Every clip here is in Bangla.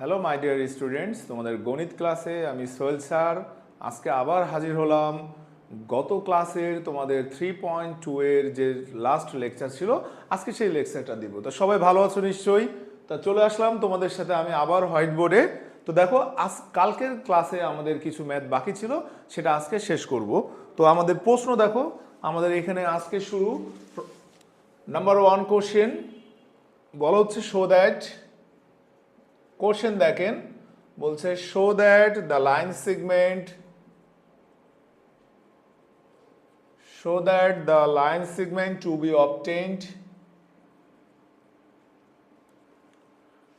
হ্যালো মাই ডিয়ার স্টুডেন্টস, তোমাদের গণিত ক্লাসে আমি সোহেল স্যার আজকে আবার হাজির হলাম। গত ক্লাসের তোমাদের 3.2 এর যে লাস্ট লেকচার ছিল, আজকে সেই লেকচারটা দিব। তো সবাই ভালো আছো নিশ্চয়ই? তা চলে আসলাম তোমাদের সাথে আমি আবার হোয়াইট বোর্ডে। তো দেখো, কালকের ক্লাসে আমাদের কিছু ম্যাথ বাকি ছিল, সেটা আজকে শেষ করব। তো আমাদের প্রশ্ন দেখো, আমাদের এখানে আজকে শুরু। নাম্বার 1 কোশ্চেন বলা হচ্ছে শো দ্যাট, কোশ্চেন দেখেন বলছে show that the line segment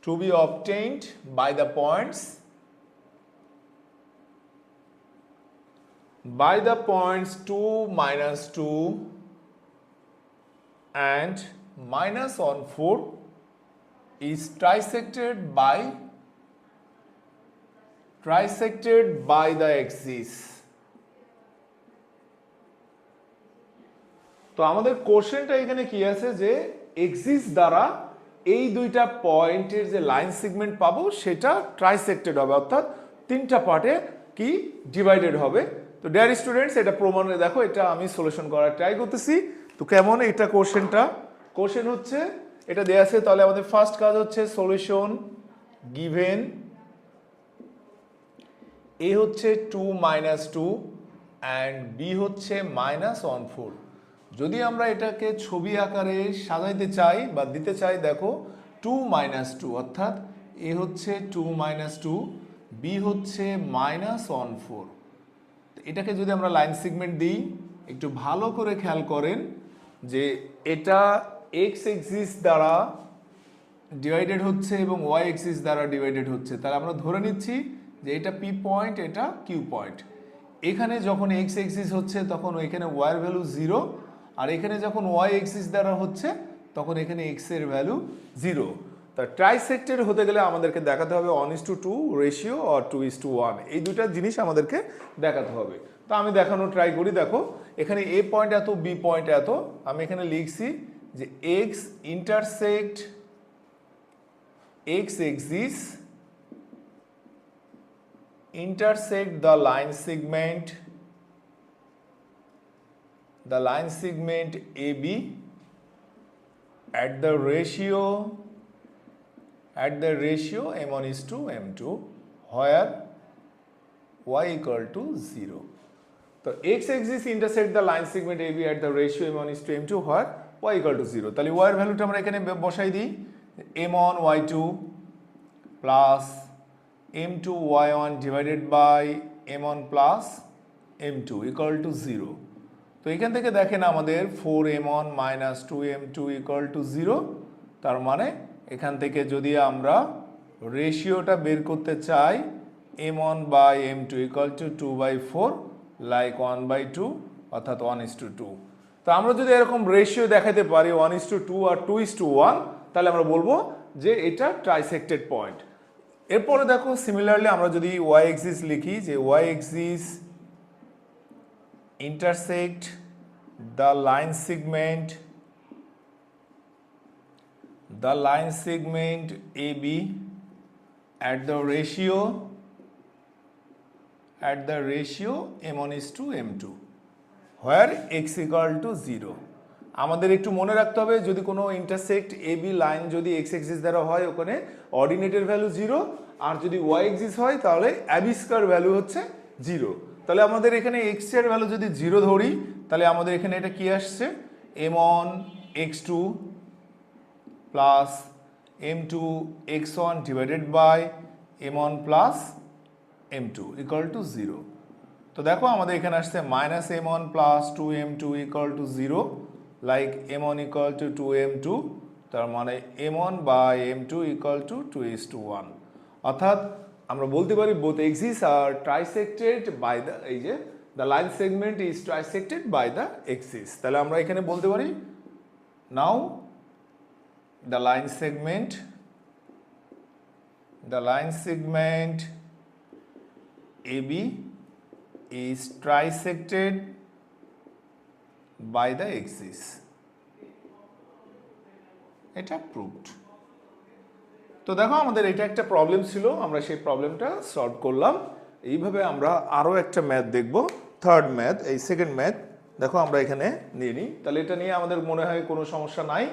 to be obtained by the points 2, -2 and -1, 4 is trisected by the axis. তো আমাদের কোশ্চেনটা এখানে কি আছে যে এক্সিস দ্বারা এই দুইটা পয়েন্টের যে লাইন সেগমেন্ট পাবো সেটা ট্রাইসেক্টেড হবে, অর্থাৎ তিনটা পার্টে কি ডিভাইডেড হবে। তো ডিয়ার স্টুডেন্টস, এটা প্রমাণে দেখো, এটা আমি সলিউশন করার ট্রাই করতেছি। তো কেমন এটা কোশ্চেন হচ্ছে এটা দেয়া আছে, তাহলে আমাদের ফার্স্ট কাজ হচ্ছে সলিউশন গিভেন এ হচ্ছে 2 -2 অ্যান্ড বি হচ্ছে -1, 4। যদি আমরা এটাকে ছবি আকারে সাজাইতে চাই বা দিতে চাই, দেখো 2 -2 অর্থাৎ এ হচ্ছে 2 -2, বি হচ্ছে -1, 4। এটাকে যদি আমরা লাইন সেগমেন্ট দিই, একটু ভালো করে খেয়াল করেন যে এটা এক্স এক্সিস দ্বারা ডিভাইডেড হচ্ছে এবং ওয়াই এক্সিস দ্বারা ডিভাইডেড হচ্ছে। তাহলে আমরা ধরে নিচ্ছি যে এটা পি পয়েন্ট, এটা কিউ পয়েন্ট। এখানে যখন এক্স এক্সিস হচ্ছে তখন ওইখানে ওয়াইয়ের ভ্যালু 0, আর এখানে যখন ওয়াই এক্সিস দ্বারা হচ্ছে তখন এখানে এক্স এর ভ্যালু 0। তা ট্রাইসেক্টেড হতে গেলে আমাদেরকে দেখাতে হবে 1:2 রেশিও আর 2:1, এই দুইটা জিনিস আমাদেরকে দেখাতে হবে। তো আমি দেখানো ট্রাই করি। দেখো এখানে এ পয়েন্ট এত, বি পয়েন্ট এত, আমি এখানে লিখছি যে x intersect x axis intersect the line segment AB at the ratio m1:m2 where y equal to 0. তো x axis intersect the line segment AB at the ratio m1:m2 where y equal to 0। তাহলে y এর ভ্যালুটা আমরা এখানে বসাই দিই, m1 y2 plus m2 y1 divided by m1 plus m2 equal to 0। তো এখান থেকে দেখেন আমাদের 4m1 - 2m2 ইকুয়াল টু 0। তার মানে এখান থেকে যদি আমরা রেশিওটা বের করতে চাই, m1 by m2 equal two 2/4 like 1/2 অর্থাৎ 1:2। তো আমরা যদি এরকম রেশিও দেখাতে পারি 1:2 আর 2:1, তাহলে আমরা বলবো যে এটা ট্রাইসেক্টেড পয়েন্ট। এরপরে দেখো সিমিলারলি আমরা যদি ওয়াই এক্সিস লিখি যে y axis intersect the line segment AB at the ratio m1:m2 where x equal to 0। আমাদের একটু মনে রাখতে হবে, যদি কোনো ইন্টারসেক্ট এবি লাইন যদি এক্স এক্সিস দ্বারা হয় ওখানে অর্ডিনেটের ভ্যালু 0, আর যদি ওয়াই এক্সিস হয় তাহলে অ্যাবিস্কার ভ্যালু হচ্ছে 0। তাহলে আমাদের এখানে এক্স এর ভ্যালু যদি 0 ধরি, তাহলে আমাদের এখানে এটা কি আসছে, m1 x2 plus m2 x1 divided by m1 plus m2 equal to 0। তো দেখো আমাদের এখানে আসছে -m1 plus 2m2 equal to 0 like m1 equal to 2m2। তার মানে m1 by m2 equal two 2:1। অর্থাৎ আমরা বলতে পারি বোথ এক্সিস আর ট্রাইসেক্টেড বাই দ্য, এই যে the line segment is trisected by the axis. তাহলে আমরা এখানে বলতে পারি now the line segment AB is trisected by the axis। এটা প্রুভড। তো দেখো আমাদের এটা একটা প্রবলেম ছিল, আমরা সেই প্রবলেমটা সলভ করলাম। এইভাবে আমরা আরও একটা ম্যাথ দেখব, থার্ড ম্যাথ, এই সেকেন্ড ম্যাথ দেখো আমরা এখানে নিয়ে নিই। তাহলে এটা নিয়ে আমাদের মনে হয় কোনো সমস্যা নাই,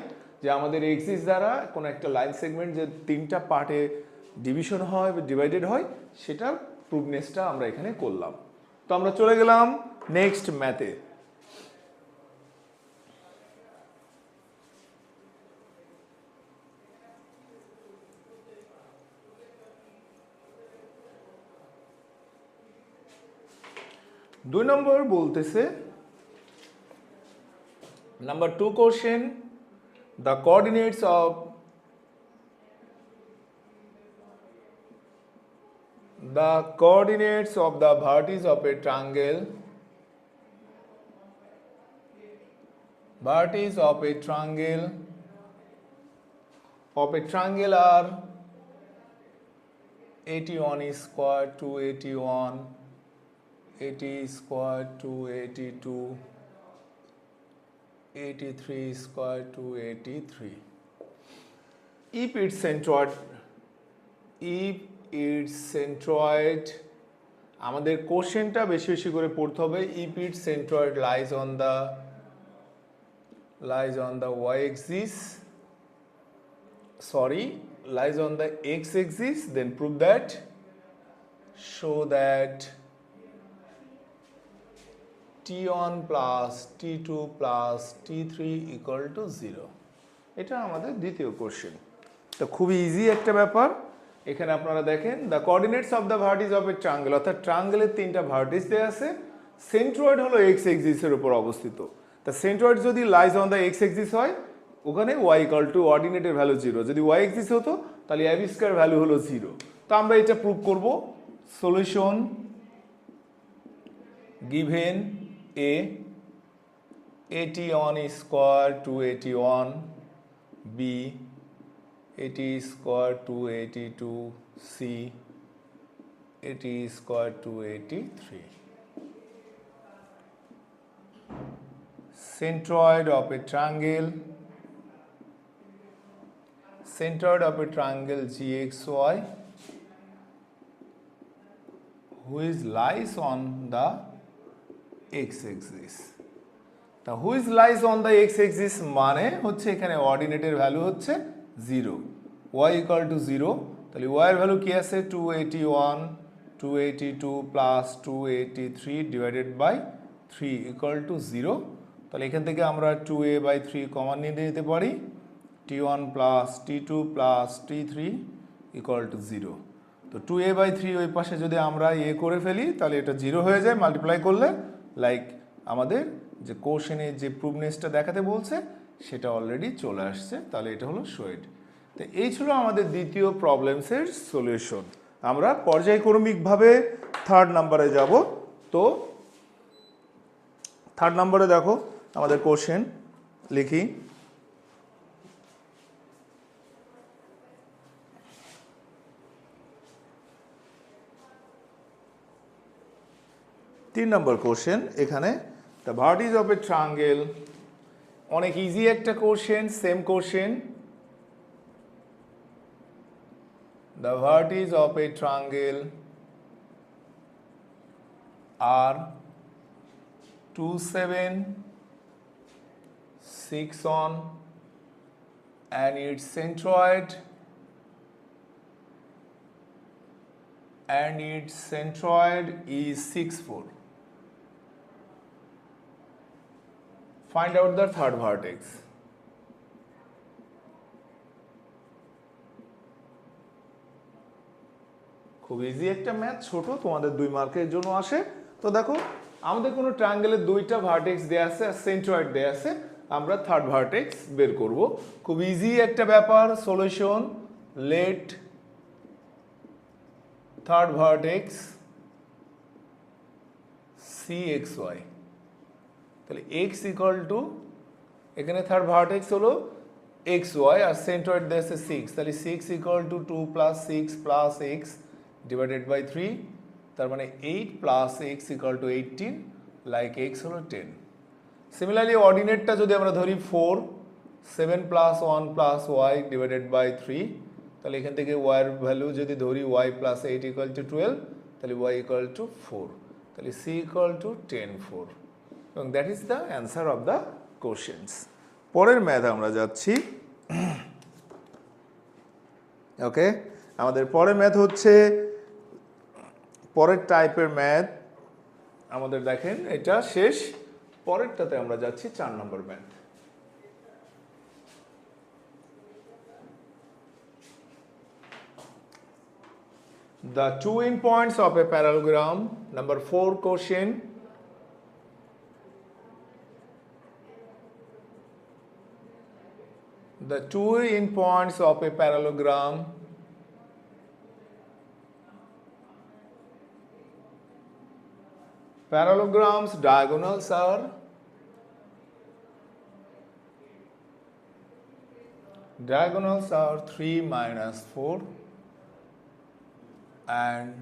যে আমাদের এক্সিস দ্বারা কোনো একটা লাইন সেগমেন্ট যে তিনটা পার্টে ডিভিশন হয় বা ডিভাইডেড হয়, সেটার প্রুভনেসটা আমরা এখানে করলাম। তো আমরা চলে গেলাম নেক্সট ম্যাথে। দুই নম্বর বলতেছে, number 2 question, the coordinates of the vertices of a triangle are 81 square, 281, 80 square, 282, 83 square, 283. If its centroid, আমাদের কোশ্চেনটা বেশি বেশি করে পড়তে হবে। if its centroid lies on the y-axis, lies on the x-axis, then show that t1 plus t2 plus t3 equal to 0. এটা আমাদের দ্বিতীয় কোশ্চেন। তো খুবই ইজি একটা ব্যাপার। এখানে আপনারা দেখেন, the coordinates of the vertices of a triangle, অর্থাৎ ট্রায়াঙ্গেলের তিনটা ভার্টিস দেওয়া আছে, সেন্ট্রয়েড হলো এক্স এক্সিসের উপর অবস্থিত। তা সেন্ট্রয়েড যদি lies on the x axis হয়, ওখানে ওয়াই ইকুয়াল টু অর্ডিনেটের ভ্যালু 0। যদি ওয়াই এক্সিস হতো তাহলে এবি স্কয়ার ভ্যালু হলো 0। তো আমরা এটা প্রুভ করব। Solution, given a 81 square 281, b 80 square 282, c 80 square 283. Centroid of a triangle GXY which lies on the x-axis. তা which lies on the x-axis মানে হচ্ছে এখানে অর্ডিনেটের ভ্যালু হচ্ছে 0, y ইকুয়াল টু 0। তাহলে y এর ভ্যালু কি আছে, 281, 282 plus 283 divided by 3 equal to 0। তাহলে এখান থেকে আমরা 2a/3 কমন নিয়ে নিতে পারি, t1 plus t2 plus t3 equal to 0। তো 2a/3 ওই পাশে যদি আমরা করে ফেলি তাহলে এটা 0 হয়ে যায় মাল্টিপ্লাই করলে, লাইক আমাদের যে কোশ্চেনে যে প্রুভনেসটা দেখাতে বলছে সেটা অলরেডি চলে আসছে। তাহলে এটা হলো শোয়েড। তো এই ছিল আমাদের দ্বিতীয় প্রবলেমসের সলিউশন। আমরা পর্যায়ক্রমিকভাবে থার্ড নাম্বারে যাব। তো থার্ড নাম্বারে দেখো আমাদের কোশ্চেন লিখি, তিন নম্বর কোশ্চেন। এখানে the vertices of a triangle, অনেক ইজি একটা question, same question. The vertices of a triangle are 2, 7, 6 on and its centroid is 6, 4. Find out the third vertex. খুব ইজি একটা ম্যাথ, ছোট, তোমাদের 2 মার্কের জন্য আসে। তো দেখো আমাদের কোনো ট্রায়াঙ্গেলের দুইটা ভার্টেক্স দেয়া আছে আর সেন্ট্রয়েড দেয়া আছে, আমরা থার্ড ভার্টেক্স বের করব। খুব ইজি একটা ব্যাপার। Solution, let third vertex CXY। তাহলে x ইকুয়াল টু, এখানে থার্ড ভার্টেক্স হলো XY আর সেন্ট্রয়েড দেয়া আছে 6, তাহলে 6 equal to 2 plus 6 plus x divided by 3, তার মানে 8 plus x equal to 18, like x হলো 10। সিমিলারলি অর্ডিনেটটা যদি আমরা ধরি 4, 7 plus 1 plus y divided by 3, তাহলে এখান থেকে ওয়াই এর ভ্যালু যদি ধরি ওয়াই প্লাস 8 ইকুয়াল টু 12, তাহলে ওয়াই ইকুয়াল টু 4, তাহলে সি ইকুয়াল টু 10 4, এবং that is the answer of the questions. পরের ম্যাথ আমরা যাচ্ছি। ওকে, আমাদের পরের ম্যাথ হচ্ছে পরের টাইপের ম্যাথ। আমাদের দেখেন এটা শেষ, পরেরটাতে আমরা যাচ্ছি 4 নম্বর math. The two endpoints of a parallelogram, number 4 question. The two endpoints of a parallelogram parallelogram's diagonals are Diagonals are 3 minus 4 and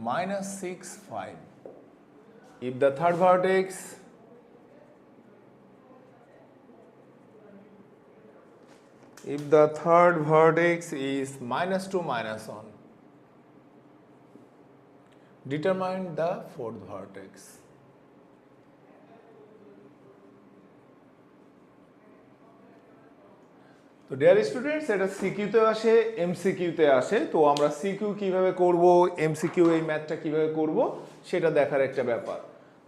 minus 6 5. If the third vertex is minus 2 minus 1, determine the fourth vertex. তো ডিয়ার স্টুডেন্টস, এটা সিকিউতে আসে, এমসিকিউতে আসে। তো আমরা সিকিউ কিভাবে করব, এমসিকিউ এই ম্যাথটা কিভাবে করব সেটা দেখার একটা ব্যাপার।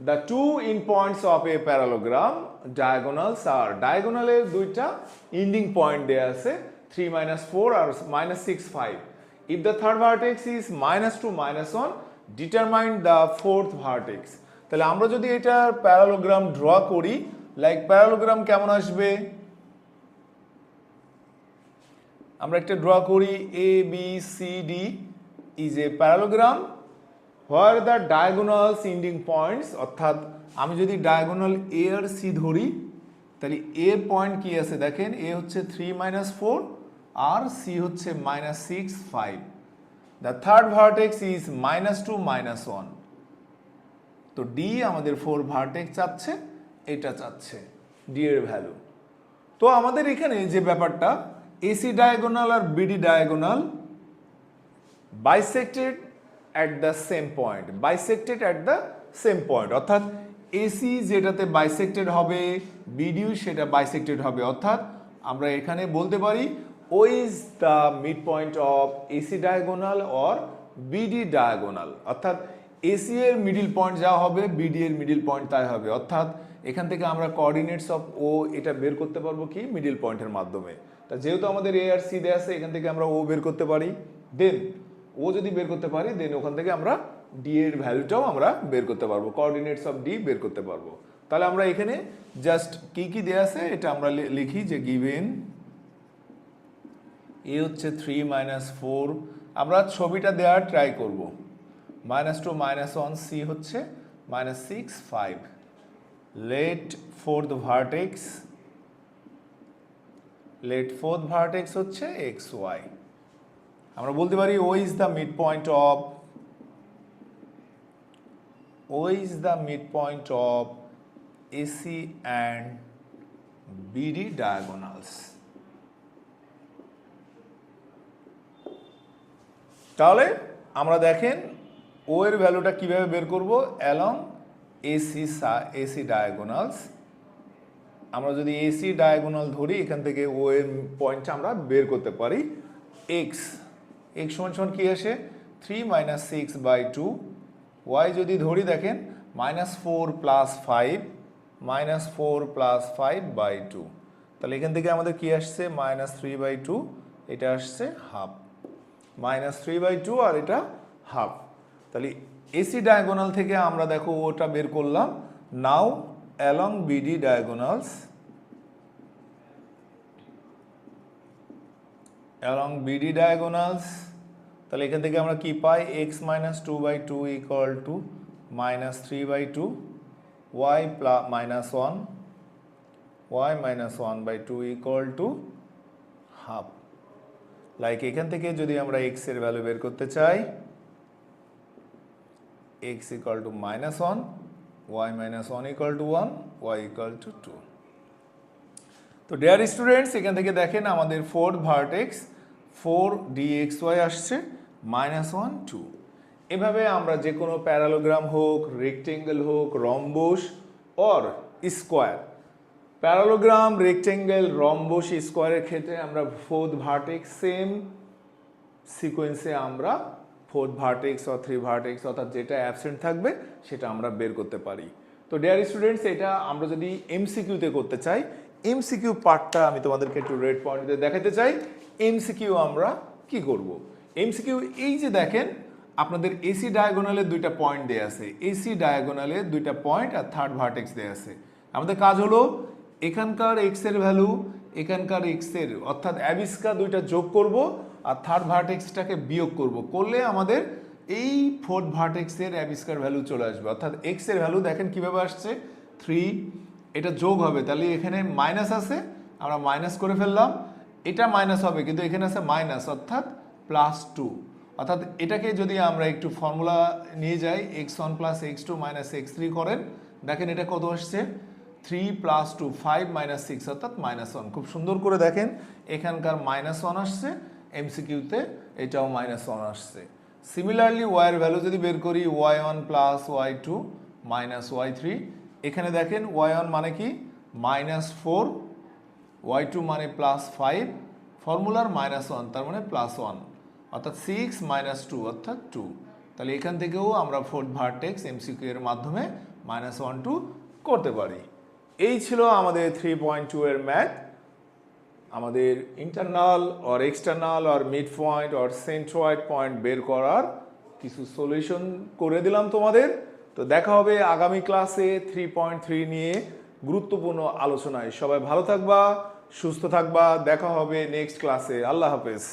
The two end points of a parallelogram diagonals are, ডায়াগোনালের দুইটা ইন্ডিং পয়েন্ট দেয়া আছে 3 minus 4 আর minus 6 5. If the third vertex is minus 2 minus 1, determine the fourth vertex. তাহলে আমরা যদি এটা প্যারালোগ্রাম ড্র করি, লাইক প্যারালোগ্রাম কেমন আসবে, আমরা একটা ড্র করি A B C D is a parallelogram where the diagonals ending points, অর্থাৎ আমি যদি ডায়াগোনাল এ আর সি ধরি, তাহলে এ পয়েন্ট কি আছে দেখেন, এ হচ্ছে 3 minus 4 আর সি হচ্ছে minus 6 5. The third vertex is minus 2 minus 1. তো ডি আমাদের 4 ভার্টেক্স চাচ্ছে, এটা চাচ্ছে ডি এর ভ্যালু। তো আমাদের এখানে যে ব্যাপারটা, AC diagonal R BD diagonal bisected at the same point, bisected at the same point, অর্থাৎ AC যেটাতে bisected হবে BD সেটা bisected হবে, অর্থাৎ আমরা এখানে বলতে পারি O is the midpoint of AC diagonal or BD diagonal, অর্থাৎ AC এর মিডল পয়েন্ট যা হবে BD এর মিডল পয়েন্ট তাই হবে। অর্থাৎ এখান থেকে আমরা কোঅর্ডিনেটস অফ O এটা বের করতে পারবো কি, মিডল পয়েন্টের মাধ্যমে। তা যেহেতু আমাদের এ আর সি দেয়া আছে, এখান থেকে আমরা ও বের করতে পারি, দেন ও যদি বের করতে পারি, দেন ওখান থেকে আমরা ডি এর ভ্যালুটাও আমরা বের করতে পারবো, কোঅর্ডিনেটস অফ ডি বের করতে পারবো। তাহলে আমরা এখানে জাস্ট কি কি দেয়া আছে এটা আমরা লিখি যে গিভেন এ হচ্ছে 3 minus 4, আমরা ছবিটা দেওয়ার ট্রাই করব, minus 2 minus 1, সি হচ্ছে minus 6 5. লেট ফোর্থ ভার্টেক্স হচ্ছে এক্স ওয়াই। আমরা বলতে পারি O is the mid point of AC and BD diagonals. তাহলে আমরা দেখেন ও এর ভ্যালুটা কিভাবে বের করব, অ্যালং এসি ডায়াগোনালস। আমরা যদি এসি ডায়াগোনাল ধরি, এখান থেকে ও এর পয়েন্টটা আমরা বের করতে পারি। এক্স সমান কি আসে 3 minus 6 by 2, ওয়াই যদি ধরি দেখেন -4 plus 5 by 2, তাহলে এখান থেকে আমাদের কি আসছে -3 by 2, এটা আসছে হাফ, -3 by 2 আর এটা হাফ। তাহলে এসি ডায়াগোনাল থেকে আমরা দেখো ওটা বের করলাম। নাও along BD diagonals, তাহলে এখান থেকে আমরা কি পাই, x minus 2 by 2 equal to minus 3 by 2, y minus 1 by 2 equal to half. Like এখান থেকে যদি আমরা x এর ভ্যালু বের করতে চাই, x equal to minus 1, y minus 1 equal to 1, y equal to 2. তো ডিয়ার স্টুডেন্টস, এখান থেকে দেখেন আমাদের ফোর্থ 4dxy আসছে -1 2। এভাবে আমরা যে কোনো প্যারালোগ্রাম হোক, রেক্টেঙ্গেল হোক, rhombus or square, parallelogram, rectangle, rhombus, স্কোয়ারের ক্ষেত্রে আমরা ফোর্থ ভার্টেক্স সেম সিকোয়েন্সে আমরা fourth vertex or three vertex অর্থাৎ যেটা অ্যাবসেন্ট থাকবে সেটা আমরা বের করতে পারি। তো ডিয়ার স্টুডেন্টস, এটা আমরা যদি এমসিকিউতে করতে চাই, এমসিকিউ পার্টটা আমি তোমাদেরকে একটু রেড পয়েন্টে দেখাতে চাই। এমসিকিউ আমরা কি করব? এমসিকিউ এই যে দেখেন, আপনাদের এসি ডায়াগোনালে দুইটা পয়েন্ট দেয়া আছে, এসি ডায়াগোনালে দুইটা পয়েন্ট আর থার্ড ভার্টেক্স দেয়া আছে। আমাদের কাজ হলো এখানকার এক্স এর ভ্যালু, এখানকার এক্স এর অর্থাৎ অ্যাবিস্কা দুইটা যোগ করব আর থার্ড ভার্টেক্সটাকে বিয়োগ করব, করলে আমাদের এই ফোর্থ ভার্টেক্সের অ্যাবিস্কার ভ্যালু চলে আসবে। অর্থাৎ এক্স এর ভ্যালু দেখেন কিভাবে আসছে 3, এটা যোগ হবে, তাহলে এখানে মাইনাস আছে, আমরা মাইনাস করে ফেললাম, এটা মাইনাস হবে কিন্তু এখানে আছে মাইনাস অর্থাৎ +2। অর্থাৎ এটাকে যদি আমরা একটু ফর্মুলা নিয়ে যাই, x1 + x2 - x3 করেন, দেখেন এটা কত আসছে 3 + 2 5 - 6 অর্থাৎ -1। খুব সুন্দর করে দেখেন এখানকার -1 আসছে, এমসিকিউতে এটাও -1 আসছে। সিমিলারলি y এর ভ্যালু যদি বের করি, y1 + y2 - y3, এখানে দেখেন y1 মানে কি -4, y2 মানে +5, ফর্মুলার -1 তার মানে +1 অর্থাৎ 6 - 2 অর্থাৎ 2। তাহলে এখান থেকেও আমরা ফোর্থ ভার্টেক্স এমসিকিউ এর মাধ্যমে -1 2 করতে পারি। এই ছিল আমাদের 3.2 এর ম্যাথ। আমাদের internal or external or mid point or centroid point বের করার কিছু সলিউশন করে দিলাম তোমাদের। তো দেখা হবে আগামী ক্লাসে 3.3 নিয়ে গুরুত্বপূর্ণ আলোচনায়। সবাই ভালো থাকবা, সুস্থ থাকবা, দেখা হবে নেক্সট ক্লাসে। আল্লাহ হাফেজ।